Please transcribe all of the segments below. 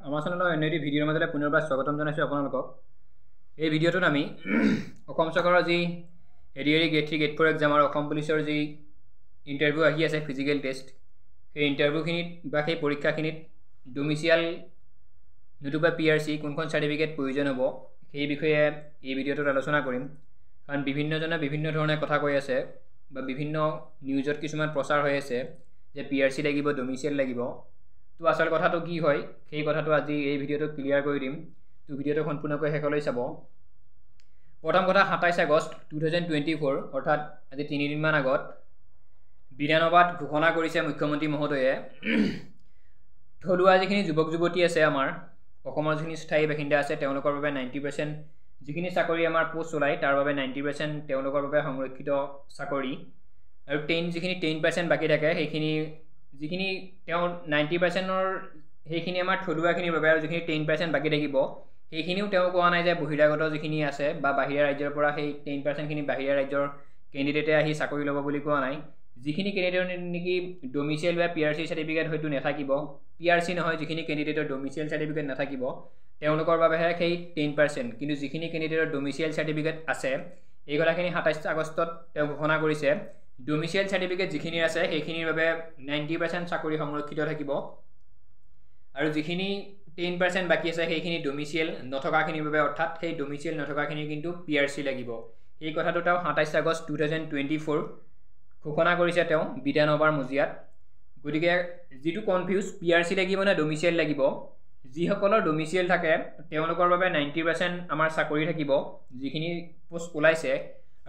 আমাৰ চেনেলৰ অন্য এটি ভিডিঅ'ৰ মাজতে পুনৰবাৰ স্বাগতম জনাইছোঁ আপোনালোকক। এই ভিডিঅ'টোত আমি অসম চৰকাৰৰ যি এডিআৰই গ্ৰেড 3 গ্ৰেড 4 এক্সাম আৰু অসম পুলিচৰ যি ইণ্টাৰভিউ আহি আছে ফিজিকেল টেষ্ট, সেই ইণ্টাৰভিউখিনিত বা সেই পৰীক্ষাখিনিত ডমিচিয়াল নতুবা পিআৰচি কোনখন চাৰ্টিফিকেট প্ৰয়োজন হ'ব সেই বিষয়ে এই ভিডিঅ'টোত আলোচনা কৰিম। কাৰণ বিভিন্নজনে বিভিন্ন ধৰণে কথা কৈ আছে বা বিভিন্ন নিউজত কিছুমান প্ৰচাৰ হৈ আছে যে পিআৰচি লাগিব, ডমিচিয়াল লাগিব। তো আচল কথাটো কি হয় সেই কথাটো আজি এই ভিডিঅ'টোত ক্লিয়াৰ কৰি দিম। তো ভিডিঅ'টো সম্পূৰ্ণকৈ শেষলৈ চাব। প্ৰথম কথা, 27 আগষ্ট 2024 অৰ্থাৎ আজি 3 দিনমান আগত বিধানসভাত ঘোষণা কৰিছে মুখ্যমন্ত্ৰী মহোদয়ে, থলুৱা যিখিনি যুৱক যুৱতী আছে, আমাৰ অসমৰ যিখিনি স্থায়ী বাসিন্দা আছে তেওঁলোকৰ বাবে 90% যিখিনি চাকৰি আমাৰ পোষ্ট ওলায় তাৰ বাবে 90% তেওঁলোকৰ বাবে সংৰক্ষিত চাকৰি, আৰু যিখিনি 10% বাকী থাকে সেইখিনি যিখিনি তেওঁ 90%ৰ সেইখিনি আমাৰ থলুৱাখিনিৰ বাবে, আৰু যিখিনি 10% বাকী থাকিব সেইখিনিও তেওঁ কোৱা নাই যে বহিৰাগত যিখিনি আছে বা বাহিৰা ৰাজ্যৰ পৰা সেই 10%খিনি বাহিৰা ৰাজ্যৰ কেণ্ডিডেটে আহি চাকৰি ল'ব বুলি কোৱা নাই। যিখিনি কেণ্ডিডেটৰ নেকি ডমিচিয়েল বা পিআৰচি চাৰ্টিফিকেট হয়তো নাথাকিব, পিআৰচি নহয়, যিখিনি কেণ্ডিডেটৰ ডমিচিয়েল চাৰ্টিফিকেট নাথাকিব তেওঁলোকৰ বাবেহে সেই 10%, কিন্তু যিখিনি কেণ্ডিডেটৰ ডমিচিয়েল চাৰ্টিফিকেট আছে এই কথাখিনি 27 আগষ্টত তেওঁ ঘোষণা কৰিছে। ডমিচিয়েল চাৰ্টিফিকেট যিখিনি আছে সেইখিনিৰ বাবে 90% চাকৰি সংৰক্ষিত থাকিব, আৰু যিখিনি 10% বাকী আছে সেইখিনি ডমিচিয়েল নথকাখিনিৰ বাবে, অৰ্থাৎ সেই ডমিচিয়েল নথকাখিনিৰ কিন্তু পিআৰচি লাগিব। এই কথাটো তেওঁ 27 আগষ্ট 2024 ঘোষণা কৰিছে তেওঁ বিধানসভাৰ মজিয়াত। গতিকে যিটো কনফিউজ, পিআৰচি লাগিব নে ডমিচিয়েল লাগিব, যিসকলৰ ডমিচিয়েল থাকে তেওঁলোকৰ বাবে 90% আমাৰ চাকৰি থাকিব যিখিনি পোষ্ট ওলাইছে,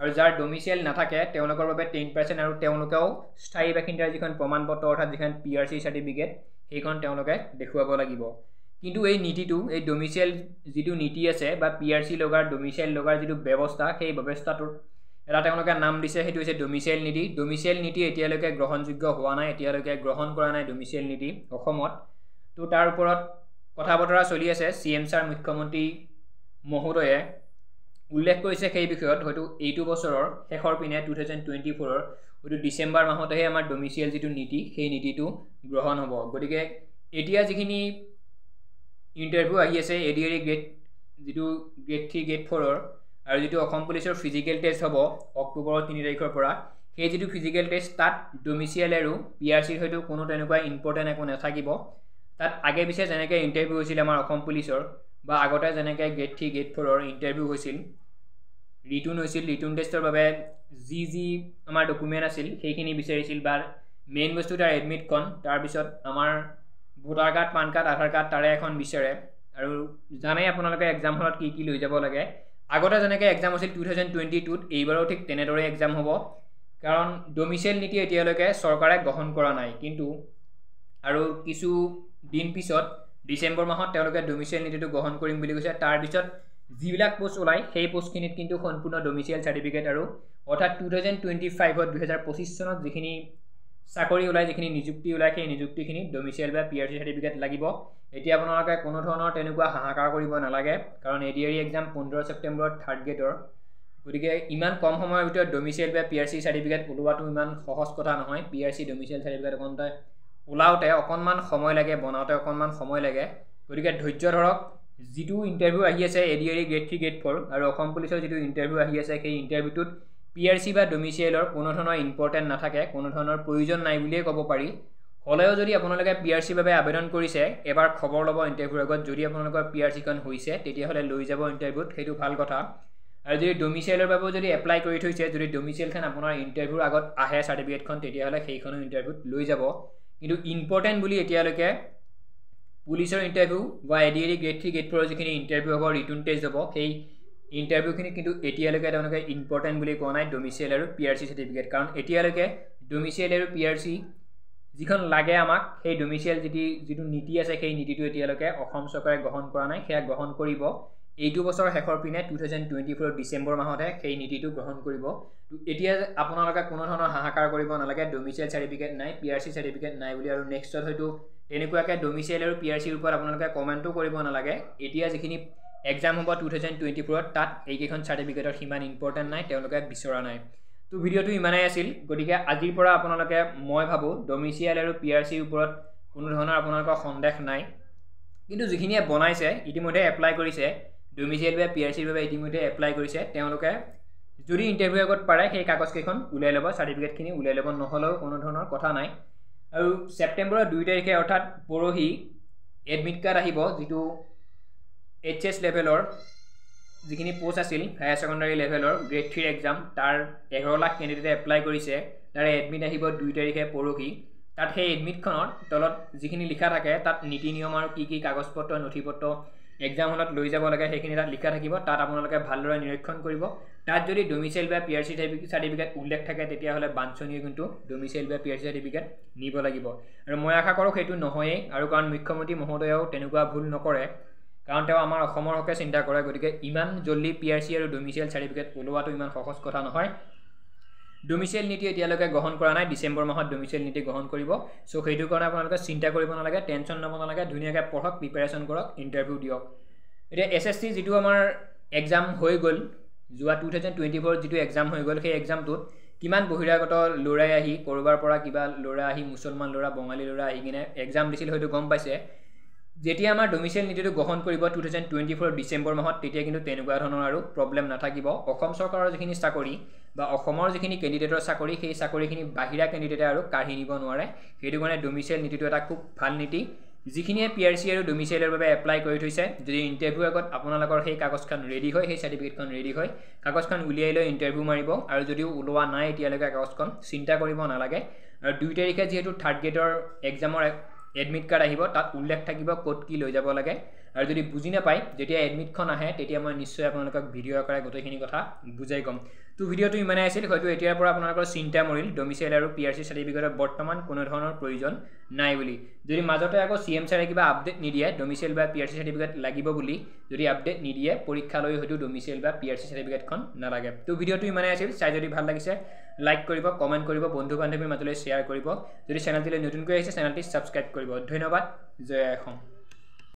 আৰু যাৰ ডমিচিয়েল নাথাকে তেওঁলোকৰ বাবে 10%, আৰু তেওঁলোকেও স্থায়ী বাসিন্দাৰ যিখন প্ৰমাণপত্ৰ অৰ্থাৎ যিখন পিআৰচি চাৰ্টিফিকেট সেইখন তেওঁলোকে দেখুৱাব লাগিব। কিন্তু এই নীতিটো, এই ডমিচিয়েল যিটো নীতি আছে বা পিআৰচি লগাৰ ডমিচিয়েল লগাৰ যিটো ব্যৱস্থা, সেই ব্যৱস্থাটোৰ এটা তেওঁলোকে নাম দিছে, সেইটো হৈছে ডমিচিয়েল নীতি। ডমিচিয়েল নীতি এতিয়ালৈকে গ্ৰহণযোগ্য হোৱা নাই, এতিয়ালৈকে গ্ৰহণ কৰা নাই ডমিচিয়েল নীতি অসমত। তো তাৰ ওপৰত কথা বতৰা চলি আছে। CM ছাৰ মুখ্যমন্ত্ৰী মহোদয়ে উল্লেখ কৰিছে সেই বিষয়ত, হয়তো এইটো বছৰৰ শেষৰ পিনে 2024 হয়তো ডিচেম্বৰ মাহতেহে আমাৰ ডমিচিয়েল যিটো নীতি সেই নীতিটো গ্ৰহণ হ'ব। গতিকে এতিয়া যিখিনি ইণ্টাৰভিউ আহি আছে এডিআৰই যিটো গ্ৰেড 3 গ্ৰেড 4ৰ, আৰু যিটো অসম পুলিচৰ ফিজিকেল টেষ্ট হ'ব অক্টোবৰৰ 3 তাৰিখৰ পৰা, সেই যিটো ফিজিকেল টেষ্ট তাত ডমিচিয়েল আৰু পিআৰচিৰ হয়তো কোনো তেনেকুৱা ইম্পৰ্টেণ্ট একো নাথাকিব। তাত আগে পিছে যেনেকৈ ইণ্টাৰভিউ হৈছিল আমাৰ অসম পুলিচৰ, বা আগতে যেনেকৈ গ্ৰেড 3 গ্ৰেড 4ৰ ইণ্টাৰভিউ হৈছিল, ৰিটুন হৈছিল, ৰিটুন টেষ্টৰ বাবে যি আমাৰ ডকুমেণ্ট আছিল সেইখিনি বিচাৰিছিল, বা মেইন বস্তু তাৰ এডমিটখন, তাৰপিছত আমাৰ ভোটাৰ কাৰ্ড, পান কাৰ্ড, আধাৰ কাৰ্ড তাৰে এখন বিচাৰে। আৰু জানেই আপোনালোকে এক্সাম হলত কি কি লৈ যাব লাগে। আগতে যেনেকৈ এক্সাম হৈছিল 2022ত, এইবাৰো ঠিক তেনেদৰে এক্সাম হ'ব, কাৰণ ডমিচিয়েল নীতি এতিয়ালৈকে চৰকাৰে গ্ৰহণ কৰা নাই। কিন্তু আৰু কিছু দিন পিছত ডিচেম্বৰ মাহত তেওঁলোকে ডমিচিয়েল নীতিটো গ্ৰহণ কৰিম বুলি কৈছে। তাৰপিছত যিবিলাক পোষ্ট ওলায় সেই পোষ্টখিনিত কিন্তু সম্পূৰ্ণ ডমিচিয়েল চাৰ্টিফিকেট, আৰু অৰ্থাৎ 2025ত 2025 চনত যিখিনি চাকৰি ওলায়, যিখিনি নিযুক্তি ওলায়, সেই নিযুক্তিখিনি ডমিচিয়েল বা পিআৰচি চাৰ্টিফিকেট লাগিব। এতিয়া আপোনালোকে কোনো ধৰণৰ তেনেকুৱা হাহাকাৰ কৰিব নালাগে, কাৰণ এডিআৰই এক্সাম 15 ছেপ্টেম্বৰত 3rd গ্ৰেডৰ। গতিকে ইমান কম সময়ৰ ভিতৰত ডমিচিয়েল বা পিআৰচি চাৰ্টিফিকেট ওলোৱাটো ইমান সহজ কথা নহয়। পিআৰচি ডমিচিয়েল চাৰ্টিফিকেট ওলাওঁতে অকণমান সময় লাগে, বনাওঁতে অকণমান সময় লাগে। গতিকে ধৈৰ্য ধৰক। যিটো ইণ্টাৰভিউ আহি আছে এডিআৰই গ্ৰেড 3 গ্ৰেড 4 আৰু অসম পুলিচৰ যিটো ইণ্টাৰভিউ আহি আছে, সেই ইণ্টাৰভিউটোত পিআৰচি বা ডমিচিয়েলৰ কোনো ধৰণৰ ইম্পৰ্টেণ্ট নাথাকে, কোনো ধৰণৰ প্ৰয়োজন নাই বুলিয়ে ক'ব পাৰি। হ'লেও যদি আপোনালোকে পিআৰচিৰ বাবে আবেদন কৰিছে, এবাৰ খবৰ ল'ব ইণ্টাৰভিউৰ আগত। যদি আপোনালোকৰ পিআৰচিখন হৈছে তেতিয়াহ'লে লৈ যাব ইণ্টাৰভিউত, সেইটো ভাল কথা। আৰু যদি ডমিচিয়েলৰ বাবেও যদি এপ্লাই কৰি থৈছে, যদি ডমিচিয়েলখন আপোনাৰ ইণ্টাৰভিউৰ আগত আহে চাৰ্টিফিকেটখন, তেতিয়াহ'লে সেইখনো ইণ্টাৰভিউত লৈ যাব। কিন্তু ইম্পৰ্টেণ্ট বুলি এতিয়ালৈকে পুলিচৰ ইণ্টাৰভিউ বা এডিআৰই গ্ৰেড 3 গ্ৰেড 4ৰ যিখিনি ইণ্টাৰভিউ হ'ব, ৰিটুন টেষ্ট হ'ব, সেই ইণ্টাৰভিউখিনি কিন্তু এতিয়ালৈকে তেওঁলোকে ইম্পৰ্টেণ্ট বুলি কোৱা নাই ডমিচিয়েল আৰু পিআৰচি চাৰ্টিফিকেট। কাৰণ এতিয়ালৈকে ডমিচিয়েল আৰু পিআৰচি যিখন লাগে আমাক, সেই ডমিচিয়েল যিটো নীতি আছে সেই নীতিটো এতিয়ালৈকে অসম চৰকাৰে গ্ৰহণ কৰা নাই। সেয়া গ্ৰহণ কৰিব এইটো বছৰ শেষৰ পিনে 2024 ডিচেম্বৰ মাহতহে সেই নীতিটো গ্ৰহণ কৰিব। এতিয়া আপোনালোকে কোনো ধৰণৰ হাহাকাৰ কৰিব নালাগে, ডমিচিয়েল চাৰ্টিফিকেট নাই, পিআৰচি চাৰ্টিফিকেট নাই বুলি, আৰু নেক্সটত হয়তো তেনেকুৱাকৈ ডমিচিয়েল আৰু পিআৰচিৰ ওপৰত আপোনালোকে কমেণ্টো কৰিব নালাগে। এতিয়া যিখিনি এক্সাম হ'ব 2024ত, তাত এইকেইখন চাৰ্টিফিকেটৰ সিমান ইম্পৰ্টেণ্ট নাই, তেওঁলোকে বিচৰা নাই। তো ভিডিঅ'টো ইমানেই আছিল। গতিকে আজিৰ পৰা আপোনালোকে, মই ভাবোঁ ডমিচিয়েল আৰু পিআৰচিৰ ওপৰত কোনো ধৰণৰ আপোনালোকৰ সন্দেহ নাই। কিন্তু যিখিনিয়ে বনাইছে ইতিমধ্যে এপ্লাই কৰিছে ডমিচাইল বা পিআৰচিৰ বাবে ইতিমধ্যে এপ্লাই কৰিছে তেওঁলোকে যদি ইণ্টাৰভিউ আগত পাৰে সেই কাগজকেইখন উলিয়াই ল'ব চাৰ্টিফিকেটখিনি উলিয়াই ল'ব নহ'লেও কোনো ধৰণৰ কথা নাই আৰু ছেপ্টেম্বৰৰ 2 তাৰিখে অৰ্থাৎ পৰহি এডমিট কাৰ্ড আহিব যিটো এইচএছ লেভেলৰ যিখিনি পোষ্ট আছিল হায়াৰ ছেকেণ্ডাৰী লেভেলৰ গ্ৰেড 3 এক্সাম তাৰ 11 লাখ কেণ্ডিডেটে এপ্লাই কৰিছে তাৰে এডমিট আহিব 2 তাৰিখে পৰহি তাত সেই এডমিটখনৰ তলত যিখিনি লিখা থাকে তাত নীতি নিয়ম আৰু কি কাগজপত্ৰ নথিপত্ৰ এক্সাম হলত লৈ যাব লাগে সেইখিনি তাত লিখা থাকিব তাত আপোনালোকে ভালদৰে নিৰীক্ষণ কৰিব তাত যদি ডমিচাইল বা পিআৰচি চাৰ্টিফিকেট উল্লেখ থাকে তেতিয়াহ'লে বাঞ্ছনীয় কিন্তু ডমিচাইল বা পিআৰচি চাৰ্টিফিকেট নিব লাগিব আৰু মই আশা কৰোঁ সেইটো নহয়েই আৰু কাৰণ মুখ্যমন্ত্ৰী মহোদয়েও তেনেকুৱা ভুল নকৰে কাৰণ তেওঁ আমাৰ অসমৰ হকে চিন্তা কৰে গতিকে ইমান জলদি পিআৰচি আৰু ডমিচাইল চাৰ্টিফিকেট ওলোৱাটো ইমান সহজ কথা নহয় ডমিচাইল নীতি এতিয়ালৈকে গ্ৰহণ কৰা নাই ডিসেম্বৰ মাহত ডমিচাইল নীতি গ্ৰহণ কৰিব সো সেইটো কাৰণে আপোনালোকে চিন্তা কৰিব নালাগে টেনচন ল'ব নালাগে ধুনীয়াকৈ পঢ়ক প্ৰিপাৰেচন কৰক ইণ্টাৰভিউ দিয়ক এতিয়া এছএছচি যিটো আমাৰ এক্সাম হৈ গ'ল যোৱা 2024 যিটো এক্সাম হৈ গ'ল সেই এক্সামটোত কিমান বহিৰাগত ল'ৰাই আহি কৰবাৰ পৰা কিবা ল'ৰা আহি মুছলমান ল'ৰা বঙালী ল'ৰা আহি কিনে এক্সাম দিছিল হয়তো গম পাইছে যেতিয়া আমাৰ ডমিচাইল নীতিটো গ্ৰহণ কৰিব 2024 ডিসেম্বৰ মাহত তেতিয়া কিন্তু তেনেকুৱা ধৰণৰ আৰু প্ৰবলেম নাথাকিব অসম চৰকাৰৰ যিখিনি চাকৰি বা অসমৰ যিখিনি কেণ্ডিডেটৰ চাকৰি সেই চাকৰিখিনি বাহিৰা কেণ্ডিডেটে আৰু কাঢ়ি নিব নোৱাৰে সেইটো কাৰণে ডমিচাইল নীতিটো এটা খুব ভাল নীতি যিখিনিয়ে পিআৰচি আৰু ডমিচাইলৰ বাবে এপ্লাই কৰি থৈছে যদি ইণ্টাৰভিউ আগত আপোনালোকৰ সেই কাগজখন ৰেডি হয় সেই চাৰ্টিফিকেটখন ৰেডি হয় কাগজখন উলিয়াই লৈ ইণ্টাৰভিউ মাৰিব আৰু যদিও ওলোৱা নাই এতিয়ালৈকে কাগজখন চিন্তা কৰিব নালাগে আৰু 2 তাৰিখে যেহেতু থাৰ্ড গ্ৰেডৰ এক্সামৰ এডমিট কাৰ্ড আহিব তাত উল্লেখ থাকিব ক'ত কি লৈ যাব লাগে আৰু যদি বুজি নাপায় যেতিয়া এডমিটখন আহে তেতিয়া মই নিশ্চয় আপোনালোকক ভিডিঅ' আকাৰে গোটেইখিনি কথা বুজাই ক'ম তো ভিডিঅ'টো ইমানেই আছিল হয়তো এতিয়াৰ পৰা আপোনালোকৰ চিন্তা মৰিল ডমিচাইল আৰু পিআৰচি চাৰ্টিফিকেটৰ বৰ্তমান কোনো ধৰণৰ প্ৰয়োজন নাই বুলি যদি মাজতে আকৌ সিএম ছাৰে কিবা আপডেট নিদিয়ে ডমিচাইল বা পিআৰচি চাৰ্টিফিকেট লাগিব বুলি যদি আপডেট নিদিয়ে পৰীক্ষালৈ হয়তো ডমিচাইল বা পিআৰচি চাৰ্টিফিকেটখন নালাগে তো ভিডিঅ'টো ইমানেই আছিল চাই যদি ভাল লাগিছে লাইক কৰিব কমেণ্ট কৰিব বন্ধু বান্ধৱীৰ মাজলৈ শ্বেয়াৰ কৰিব যদি চেনেলটোলৈ নতুনকৈ আহিছে চেনেলটি ছাবস্ক্ৰাইব কৰিব ধন্যবাদ জয় অসম